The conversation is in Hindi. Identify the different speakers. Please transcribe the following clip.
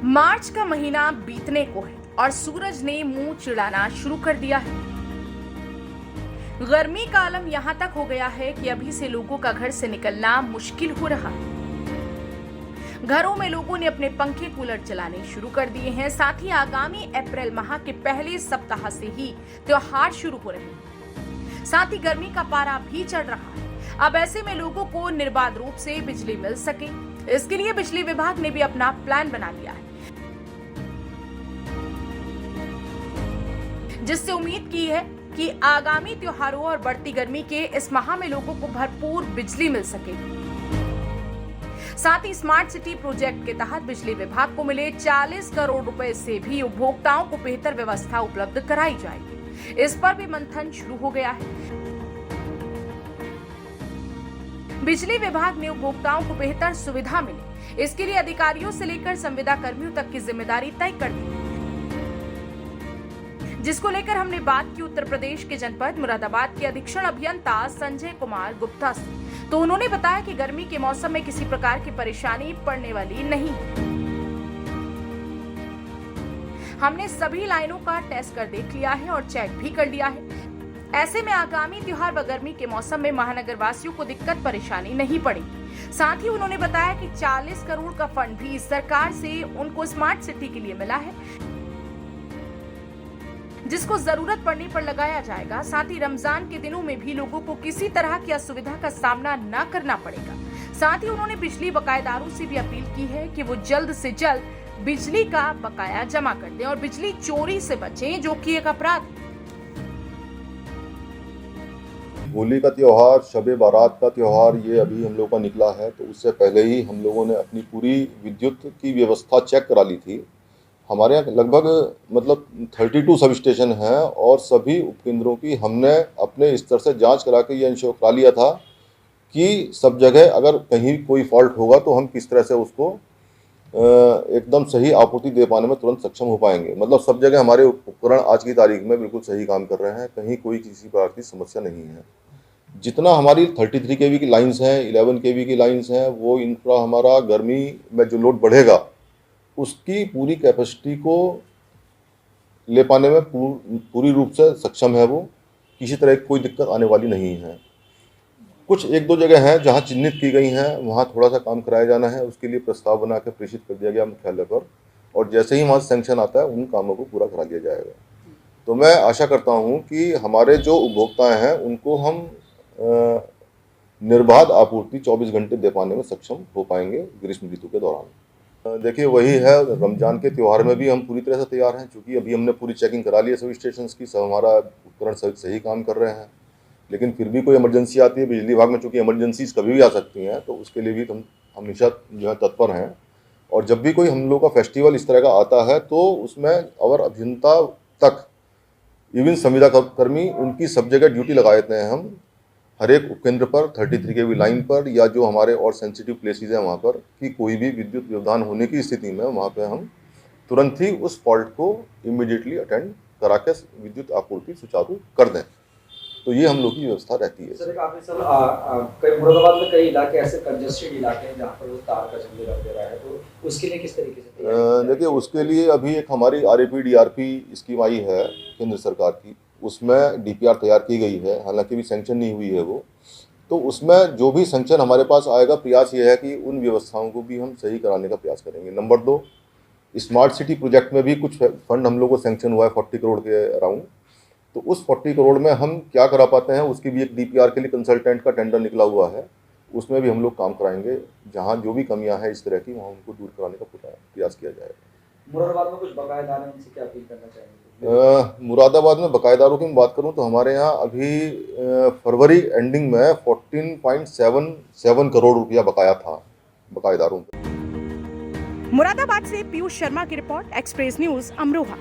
Speaker 1: मार्च का महीना बीतने को है और सूरज ने मुंह चिढ़ाना शुरू कर दिया है। गर्मी का आलम यहां तक हो गया है कि अभी से लोगों का घर से निकलना मुश्किल हो रहा है। घरों में लोगों ने अपने पंखे कूलर चलाने शुरू कर दिए हैं। साथ ही आगामी अप्रैल माह के पहले सप्ताह से ही त्योहार शुरू हो रहे हैं। साथ ही गर्मी का पारा भी चढ़ रहा है। अब ऐसे में लोगों को निर्बाध रूप से बिजली मिल सके, इसके लिए बिजली विभाग ने भी अपना प्लान बना लिया है, जिससे उम्मीद की है कि आगामी त्योहारों और बढ़ती गर्मी के इस माह में लोगों को भरपूर बिजली मिल सकेगी। साथ ही स्मार्ट सिटी प्रोजेक्ट के तहत बिजली विभाग को मिले 40 करोड़ रुपए से भी उपभोक्ताओं को बेहतर व्यवस्था उपलब्ध कराई जाएगी। इस पर भी मंथन शुरू हो गया है। बिजली विभाग ने उपभोक्ताओं को बेहतर सुविधा मिले, इसके लिए अधिकारियों से लेकर संविदा कर्मियों तक की जिम्मेदारी तय कर दी है, जिसको लेकर हमने बात की उत्तर प्रदेश के जनपद मुरादाबाद के अधीक्षण अभियंता संजय कुमार गुप्ता से। तो उन्होंने बताया कि गर्मी के मौसम में किसी प्रकार की परेशानी पड़ने वाली नहीं है। हमने सभी लाइनों का टेस्ट कर देख लिया है और चेक भी कर लिया है। ऐसे में आगामी त्योहार व गर्मी के मौसम में महानगर वासियों को दिक्कत परेशानी नहीं पड़ेगी। साथ ही उन्होंने बताया कि 40 करोड़ का फंड भी सरकार से उनको स्मार्ट सिटी के लिए मिला है, जिसको जरूरत पड़ने पर लगाया जाएगा। साथ ही रमजान के दिनों में भी लोगों को किसी तरह की असुविधा का सामना न करना पड़ेगा। साथ ही उन्होंने बिजली बकायेदारों से भी अपील की है कि वो जल्द से जल्द बिजली का बकाया जमा कर दें और बिजली चोरी से बचें, जो कि एक अपराध है।
Speaker 2: होली का त्यौहार, शबे बारात का त्यौहार ये अभी हम लोगों का निकला है, तो उससे पहले ही हम लोगों ने अपनी पूरी विद्युत की व्यवस्था चेक करा ली थी। हमारे यहाँ लगभग 32 सब स्टेशन हैं और सभी उपकेंद्रों की हमने अपने स्तर से जांच करा के ये इंश्योर करा लिया था कि सब जगह अगर कहीं कोई फॉल्ट होगा तो हम किस तरह से उसको एकदम सही आपूर्ति दे पाने में तुरंत सक्षम हो पाएंगे। मतलब सब जगह हमारे उपकरण आज की तारीख में बिल्कुल सही काम कर रहे हैं, कहीं कोई किसी प्रकार की समस्या नहीं है। जितना हमारी 33 केवी की लाइन्स हैं, 11 केवी की लाइन्स हैं, वो इंफ्रा हमारा गर्मी में जो लोड बढ़ेगा उसकी पूरी कैपेसिटी को ले पाने में पूरी रूप से सक्षम है। वो किसी तरह की कोई दिक्कत आने वाली नहीं है। कुछ एक दो जगह हैं जहां चिन्हित की गई हैं, वहां थोड़ा सा काम कराया जाना है, उसके लिए प्रस्ताव बना के प्रेषित कर दिया गया मुख्यालय पर, और जैसे ही वहां सैंक्शन आता है उन कामों को पूरा करा दिया जाएगा। तो मैं आशा करता हूं कि हमारे जो उपभोक्ता हैं उनको हम निर्बाध आपूर्ति 24 घंटे दे पाने में सक्षम हो पाएंगे ग्रीष्म ऋतु के दौरान। देखिए, वही है, रमजान के त्यौहार में भी हम पूरी तरह से तैयार हैं, क्योंकि अभी हमने पूरी चेकिंग करा ली है सभी स्टेशन की, सब हमारा उपकरण सही काम कर रहे हैं। लेकिन फिर भी कोई इमरजेंसी आती है बिजली विभाग में, चूँकि इमरजेंसीज कभी भी आ सकती हैं, तो उसके लिए भी हम हमेशा जो है तत्पर हैं। और जब भी कोई हम लोग का फेस्टिवल इस तरह का आता है तो उसमें अवर अभियंता तक, इवन संविदा कर्मी, उनकी सब जगह ड्यूटी लगा देते हैं हम, हर एक उपकेंद्र पर 33 केवी लाइन पर, या जो हमारे और सेंसिटिव प्लेसेस हैं वहाँ पर, कि कोई भी विद्युत व्यवधान होने की स्थिति में वहाँ पे हम तुरंत ही उस फॉल्ट को इमीडिएटली अटेंड करा के विद्युत आपूर्ति सुचारू कर दें। तो ये हम लोग की व्यवस्था रहती है।
Speaker 3: सर, कई मुरादाबाद में कई इलाके ऐसे कंजेस्टेड इलाके हैं जहाँ पर वो तार का जंगल लग रहा है, तो उसके लिए किस तरीके से?
Speaker 2: देखिए, उसके लिए अभी एक हमारी RAP DRP स्कीम आई है केंद्र सरकार की, उसमें DPR तैयार की गई है, हालांकि भी सैंक्शन नहीं हुई है वो। तो उसमें जो भी सैंक्शन हमारे पास आएगा, प्रयास ये है कि उन व्यवस्थाओं को भी हम सही कराने का प्रयास करेंगे। नंबर 2, स्मार्ट सिटी प्रोजेक्ट में भी कुछ फंड हम लोग को सैंक्शन हुआ है 40 करोड़ के अराउंड। तो उस 40 करोड़ में हम क्या करा पाते हैं, उसकी भी एक DPR के लिए कंसल्टेंट का टेंडर निकला हुआ है, उसमें भी हम लोग काम कराएंगे। जहाँ जो भी कमियां हैं इस तरह की, वहाँ उनको दूर कराने का पूरा प्रयास किया जाएगा।
Speaker 3: मुरादाबाद में कुछ बकायेदार हैं, उनसे क्या अपील करना चाहेंगे?
Speaker 2: मुरादाबाद में बकायेदारों की मैं बात करूं तो हमारे यहाँ अभी फरवरी एंडिंग में 14.77 करोड़ रुपया बकाया था बकायेदारों को।
Speaker 1: मुरादाबाद से पीयूष शर्मा की रिपोर्ट, एक्सप्रेस न्यूज, अमरोहा।